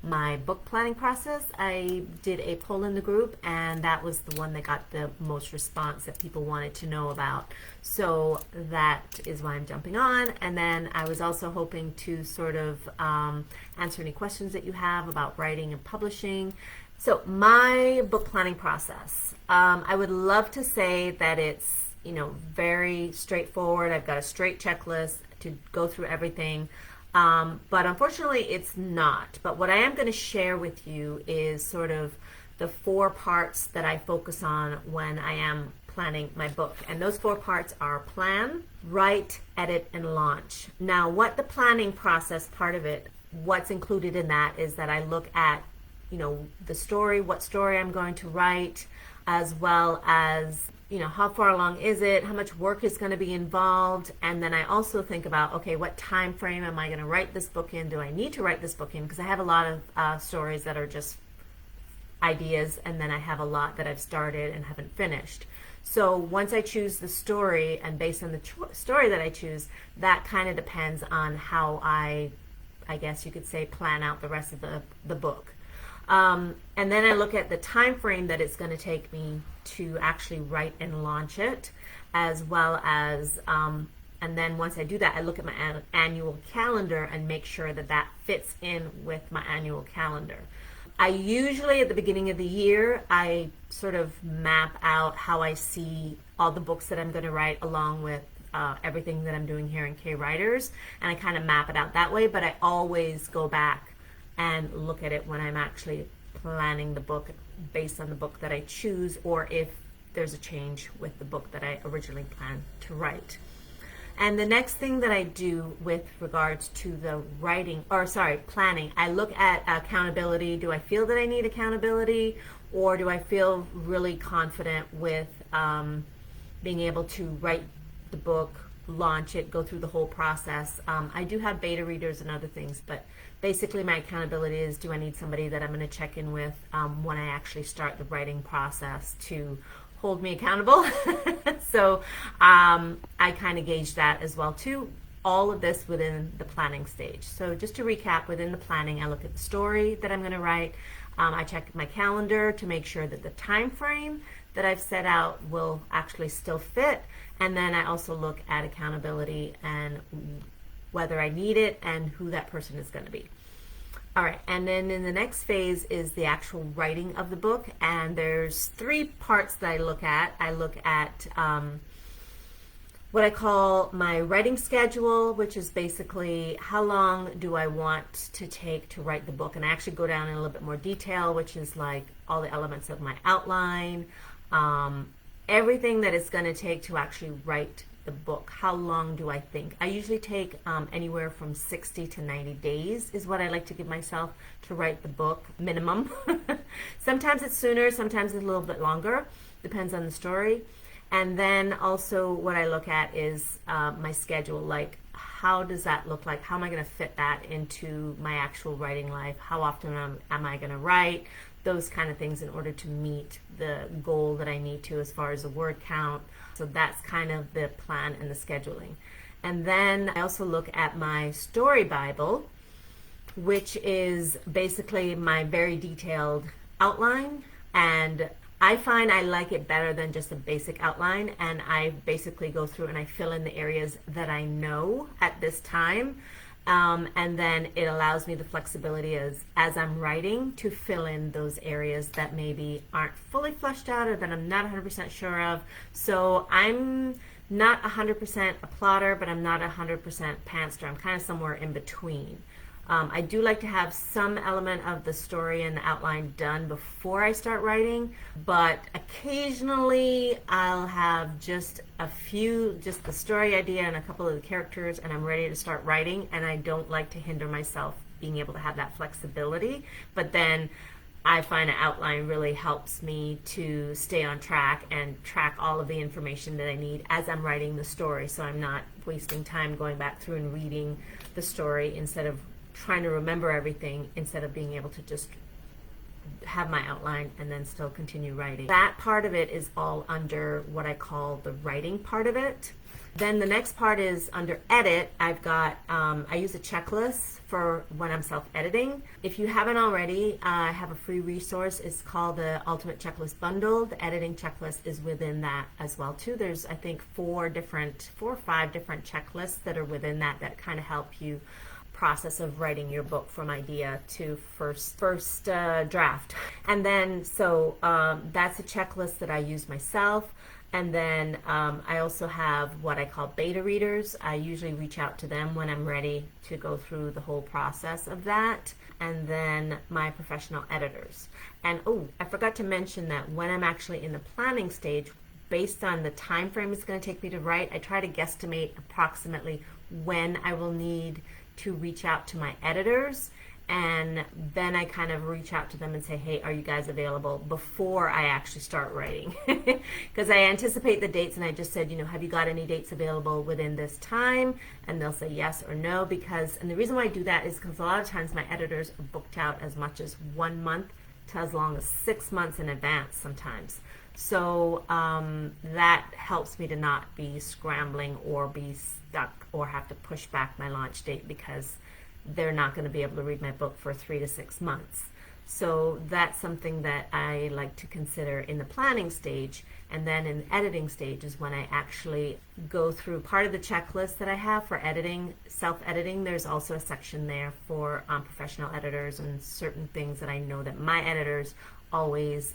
my book planning process. I did a poll in the group, and that was the one that got the most response that people wanted to know about. So that is why I'm jumping on. And then I was also hoping to sort of answer any questions that you have about writing and publishing. So my book planning process, I would love to say that it's, you know, very straightforward. I've got a straight checklist to go through everything. But unfortunately it's not. But what I am going to share with you is sort of the 4 parts that I focus on when I am planning my book. And those 4 parts are plan, write, edit, and launch. Now, what the planning process part of it, what's included in that is that I look at, you know, the story, what story I'm going to write, as well as, you know, how far along is it, how much work is going to be involved, and then I also think about, okay, what time frame am I going to write this book in? Do I need to write this book in? Because I have a lot of stories that are just ideas, and then I have a lot that I've started and haven't finished. So once I choose the story, and based on the story that I choose, that kind of depends on how I guess you could say, plan out the rest of the book. And then I look at the time frame that it's going to take me to actually write and launch it, as well as, and then once I do that, I look at my annual calendar and make sure that that fits in with my annual calendar. I usually, at the beginning of the year, I sort of map out how I see all the books that I'm going to write, along with everything that I'm doing here in K-Writers, and I kind of map it out that way, but I always go back and look at it when I'm actually planning the book based on the book that I choose, or if there's a change with the book that I originally planned to write. And the next thing that I do with regards to the planning, I look at accountability. Do I feel that I need accountability, or do I feel really confident with being able to write the book, launch it, go through the whole process? I do have beta readers and other things, but basically my accountability is, do I need somebody that I'm going to check in with when I actually start the writing process to hold me accountable? So I kind of gauge that as well too. All of this within the planning stage. So just to recap, within the planning, I look at the story that I'm going to write. I check my calendar to make sure that the time frame that I've set out will actually still fit. And then I also look at accountability and whether I need it and who that person is going to be. All right, and then in the next phase is the actual writing of the book, and there's 3 parts that I look at. I look at what I call my writing schedule, which is basically how long do I want to take to write the book, and I actually go down in a little bit more detail, which is like all the elements of my outline, everything that it's going to take to actually write the book. How long do I think? I usually take anywhere from 60 to 90 days is what I like to give myself to write the book, minimum. Sometimes it's sooner, sometimes it's a little bit longer, depends on the story. And then also what I look at is my schedule, like how does that look like? How am I going to fit that into my actual writing life? How often am I going to write? Those kind of things in order to meet the goal that I need to as far as the word count. So that's kind of the plan and the scheduling. And then I also look at my story Bible, which is basically my very detailed outline. And I find I like it better than just a basic outline. And I basically go through and I fill in the areas that I know at this time. And then it allows me the flexibility as I'm writing to fill in those areas that maybe aren't fully fleshed out or that I'm not 100% sure of. So I'm not 100% a plotter, but I'm not 100% pantser. I'm kind of somewhere in between. I do like to have some element of the story and the outline done before I start writing, but occasionally I'll have just the story idea and a couple of the characters, and I'm ready to start writing, and I don't like to hinder myself being able to have that flexibility. But then I find an outline really helps me to stay on track and track all of the information that I need as I'm writing the story, so I'm not wasting time going back through and reading the story instead of trying to remember everything, instead of being able to just have my outline and then still continue writing. That part of it is all under what I call the writing part of it. Then the next part is under edit. I've got, I use a checklist for when I'm self-editing. If you haven't already, I have a free resource. It's called the Ultimate Checklist Bundle. The editing checklist is within that as well too. There's, I think, 4 or 5 different checklists that are within that kind of help you process of writing your book from idea to first draft. And then, so that's a checklist that I use myself. And then I also have what I call beta readers. I usually reach out to them when I'm ready to go through the whole process of that. And then my professional editors. And I forgot to mention that when I'm actually in the planning stage, based on the time frame it's going to take me to write, I try to guesstimate approximately when I will need to reach out to my editors. And then I kind of reach out to them and say, hey, are you guys available, before I actually start writing? Because I anticipate the dates, and I just said, have you got any dates available within this time? And they'll say yes or no, and the reason why I do that is because a lot of times my editors are booked out as much as 1 month to as long as 6 months in advance sometimes. So that helps me to not be scrambling or be stuck or have to push back my launch date, because they're not going to be able to read my book for 3 to 6 months. So that's something that I like to consider in the planning stage. And then in the editing stage is when I actually go through part of the checklist that I have for editing, self-editing. There's also a section there for professional editors and certain things that I know that my editors always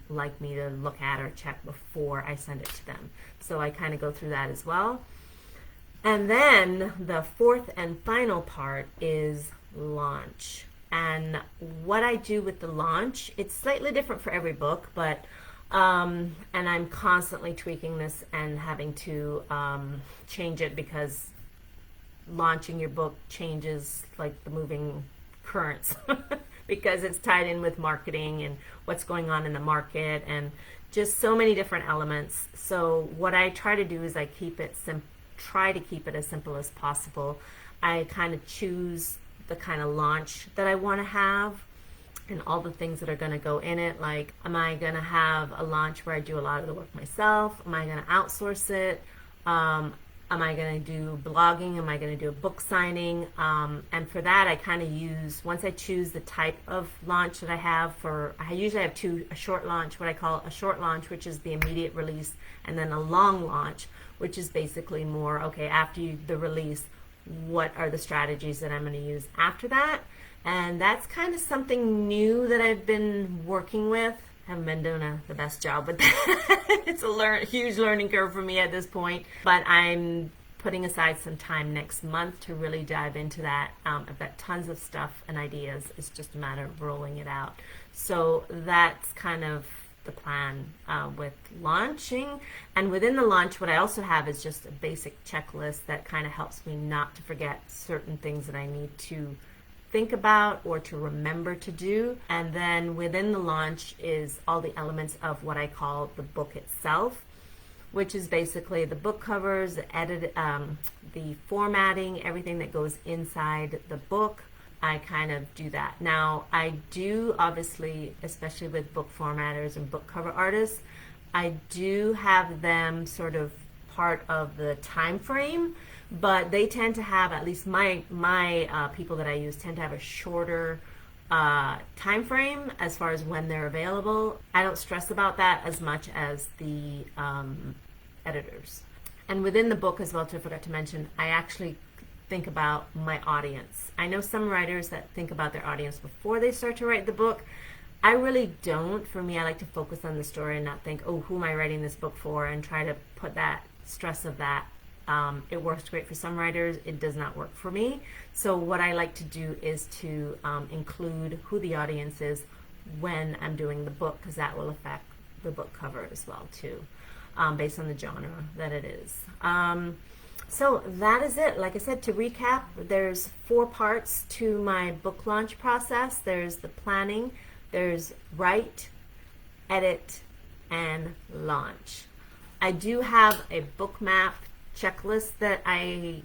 like me to look at or check before I send it to them. So I kind of go through that as well. And then the 4th and final part is launch. And what I do with the launch, it's slightly different for every book, but and I'm constantly tweaking this and having to change it, because launching your book changes like the moving currents because it's tied in with marketing and what's going on in the market and just so many different elements. So what I try to do is I try to keep it as simple as possible. I kind of choose the kind of launch that I want to have and all the things that are going to go in it. Like, am I going to have a launch where I do a lot of the work myself? Am I going to outsource it? Am I going to do blogging? Am I going to do a book signing? And for that, I kind of use, once I choose the type of launch that I have I usually have a short launch, what I call a short launch, which is the immediate release, and then a long launch, which is basically more, okay, after the release, what are the strategies that I'm going to use after that? And that's kind of something new that I've been working with. Haven't been doing the best job with that. It's a huge learning curve for me at this point, but I'm putting aside some time next month to really dive into that. I've got tons of stuff and ideas. It's just a matter of rolling it out. So that's kind of the plan with launching. And within the launch, what I also have is just a basic checklist that kind of helps me not to forget certain things that I need to think about or to remember to do. And then within the launch is all the elements of what I call the book itself, which is basically the book covers, the formatting, everything that goes inside the book. I kind of do that. Now, I do obviously, especially with book formatters and book cover artists, I do have them sort of part of the time frame, but they tend to have, at least my people that I use tend to have a shorter time frame as far as when they're available. I don't stress about that as much as the editors. And within the book as well, too, I forgot to mention, I actually think about my audience. I know some writers that think about their audience before they start to write the book. I really don't. For me, I like to focus on the story and not think, oh, who am I writing this book for, and try to put that stress of that. It works great for some writers. It does not work for me. So what I like to do is to include who the audience is when I'm doing the book, because that will affect the book cover as well too, based on the genre that it is. So that is it. Like I said, to recap, there's 4 parts to my book launch process. There's the planning, there's write, edit, and launch. I do have a book map checklist that I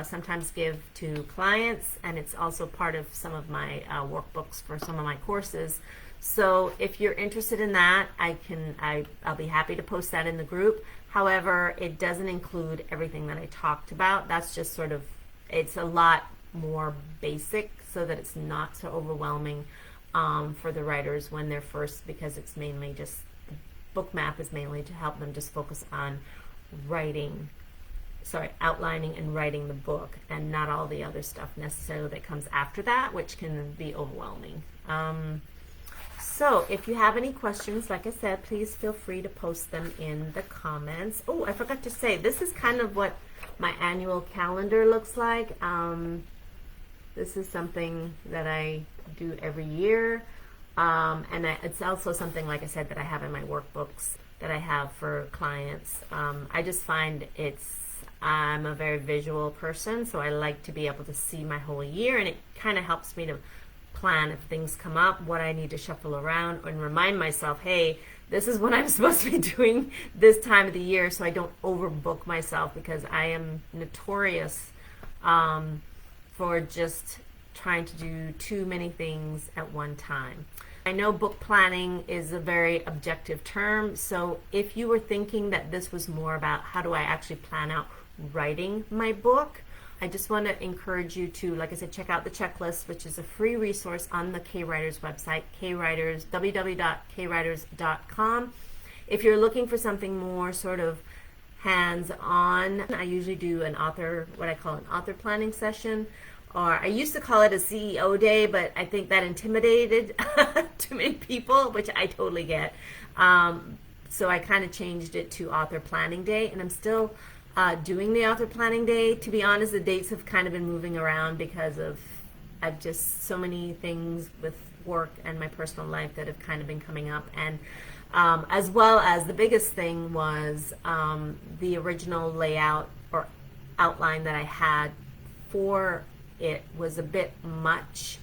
sometimes give to clients, and it's also part of some of my workbooks for some of my courses. So if you're interested in that, I'll be happy to post that in the group. However, it doesn't include everything that I talked about. That's just sort of, it's a lot more basic so that it's not so overwhelming for the writers when they're first, because it's mainly just, the book map is mainly to help them just focus on outlining and writing the book, and not all the other stuff necessarily that comes after that, which can be overwhelming. So if you have any questions, like I said, please feel free to post them in the comments. Oh, I forgot to say, this is kind of what my annual calendar looks like. This is something that I do every year. It's also something, like I said, that I have in my workbooks that I have for clients. I just find I'm a very visual person, so I like to be able to see my whole year, and it kind of helps me to plan if things come up, what I need to shuffle around, and remind myself, hey, this is what I'm supposed to be doing this time of the year, so I don't overbook myself, because I am notorious for just trying to do too many things at one time. I know book planning is a very objective term, so if you were thinking that this was more about how do I actually plan out writing my book, I just want to encourage you to, like I said, check out the checklist, which is a free resource on the K-Writers website, www.kwriters.com. If you're looking for something more sort of hands-on, I usually do what I call an author planning session, or I used to call it a CEO day, but I think that intimidated too many people, which I totally get. So I kind of changed it to author planning day, and I'm still doing the author planning day. To be honest, the dates have kind of been moving around because of I've just so many things with work and my personal life that have kind of been coming up, and as well as the biggest thing was the original layout or outline that I had for it was a bit much,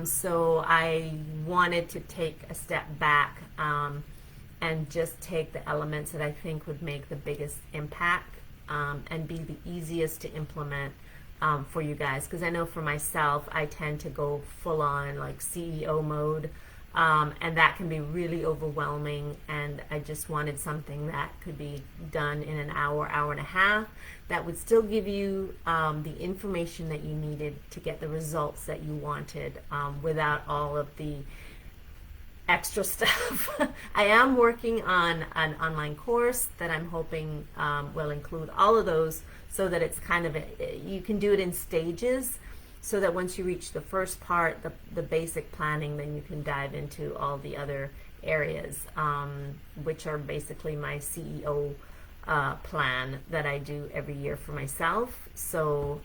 so I wanted to take a step back and just take the elements that I think would make the biggest impact and be the easiest to implement for you guys, because I know for myself I tend to go full on like CEO mode, and that can be really overwhelming, and I just wanted something that could be done in an hour and a half that would still give you the information that you needed to get the results that you wanted without all of the extra stuff. I am working on an online course that I'm hoping will include all of those, so that it's kind of you can do it in stages, so that once you reach the first part, the basic planning, then you can dive into all the other areas, which are basically my CEO plan that I do every year for myself. So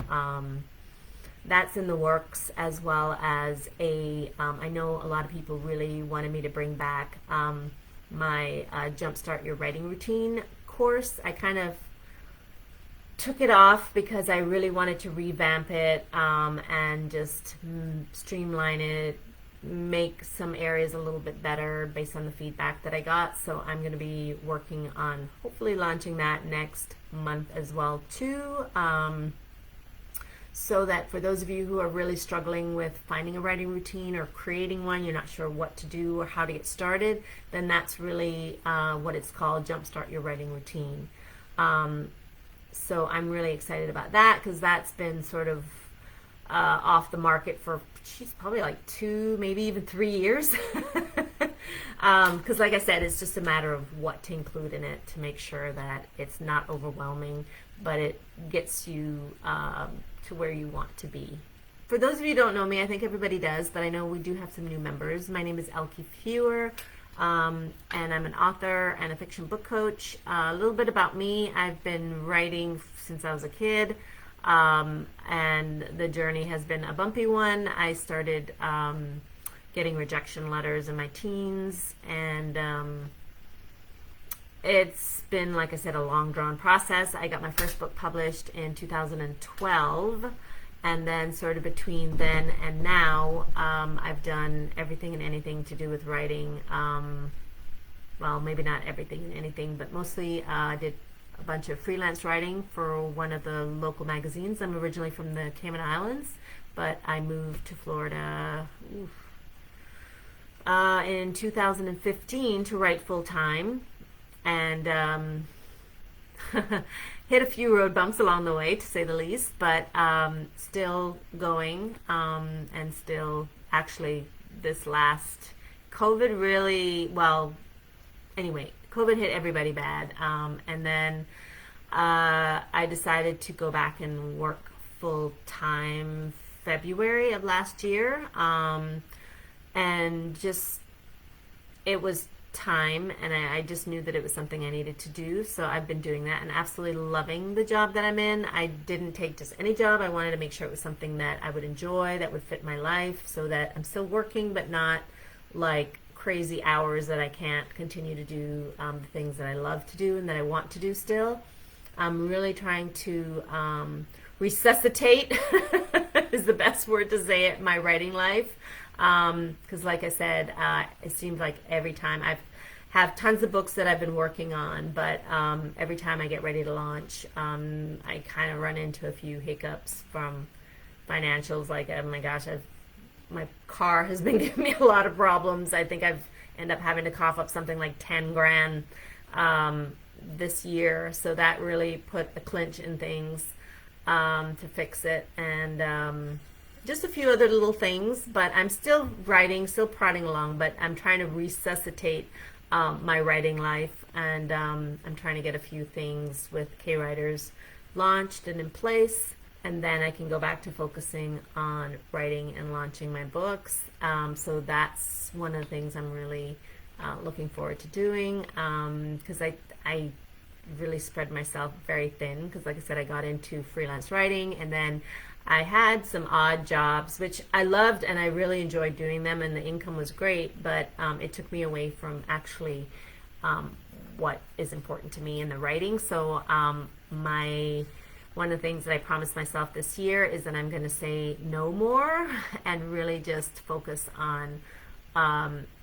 that's in the works, as well as I know a lot of people really wanted me to bring back my Jumpstart Your Writing Routine course. I kind of took it off because I really wanted to revamp it and just streamline it, make some areas a little bit better based on the feedback that I got. So I'm going to be working on hopefully launching that next month as well too. So that for those of you who are really struggling with finding a writing routine or creating one, you're not sure what to do or how to get started, then that's really what it's called, Jumpstart Your Writing Routine. So I'm really excited about that, because that's been sort of off the market for probably like 2, maybe even 3 years. Because like I said, it's just a matter of what to include in it to make sure that it's not overwhelming, but it gets you to where you want to be. For those of you who don't know me, I think everybody does, but I know we do have some new members. My name is Elke Feuer, and I'm an author and a fiction book coach. A little bit about me: I've been writing since I was a kid, and the journey has been a bumpy one. I started getting rejection letters in my teens, and it's been, like I said, a long drawn process. I got my first book published in 2012, and then sort of between then and now, I've done everything and anything to do with writing. Well, maybe not everything and anything, but mostly I did a bunch of freelance writing for one of the local magazines. I'm originally from the Cayman Islands, but I moved to Florida in 2015 to write full time, and hit a few road bumps along the way, to say the least, but still going, and still actually this last COVID really, well, anyway, COVID hit everybody bad, and then I decided to go back and work full time February of last year, and just it was time, and I just knew that it was something I needed to do, so I've been doing that and absolutely loving the job that I'm in. I didn't take just any job. I wanted to make sure it was something that I would enjoy, that would fit my life, so that I'm still working but not like crazy hours that I can't continue to do the things that I love to do and that I want to do still. I'm really trying to resuscitate is the best word to say it, my writing life, because like I said, it seems like every time I have tons of books that I've been working on, but every time I get ready to launch, I kind of run into a few hiccups from financials, like, oh my gosh, my car has been giving me a lot of problems. I think I've ended up having to cough up something like 10 grand this year, so that really put a clinch in things to fix it, and just a few other little things, but I'm still writing, still prodding along, but I'm trying to resuscitate my writing life, and I'm trying to get a few things with K-Writers launched and in place, and then I can go back to focusing on writing and launching my books. So that's one of the things I'm really looking forward to doing, because I really spread myself very thin, because like I said, I got into freelance writing, and then I had some odd jobs, which I loved and I really enjoyed doing them, and the income was great, but it took me away from actually what is important to me in the writing. So one of the things that I promised myself this year is that I'm going to say no more and really just focus on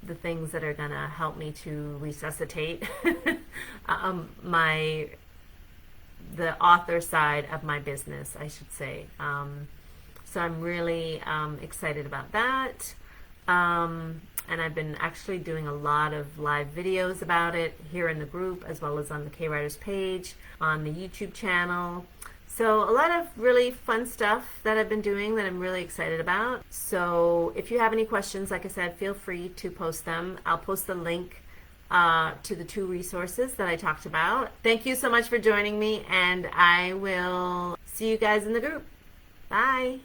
the things that are going to help me to resuscitate the author side of my business, I should say. So I'm really excited about that. And I've been actually doing a lot of live videos about it here in the group, as well as on the K-Writers page, on the YouTube channel. So a lot of really fun stuff that I've been doing that I'm really excited about. So if you have any questions, like I said, feel free to post them. I'll post the link to the 2 resources that I talked about. Thank you so much for joining me, and I will see you guys in the group. Bye.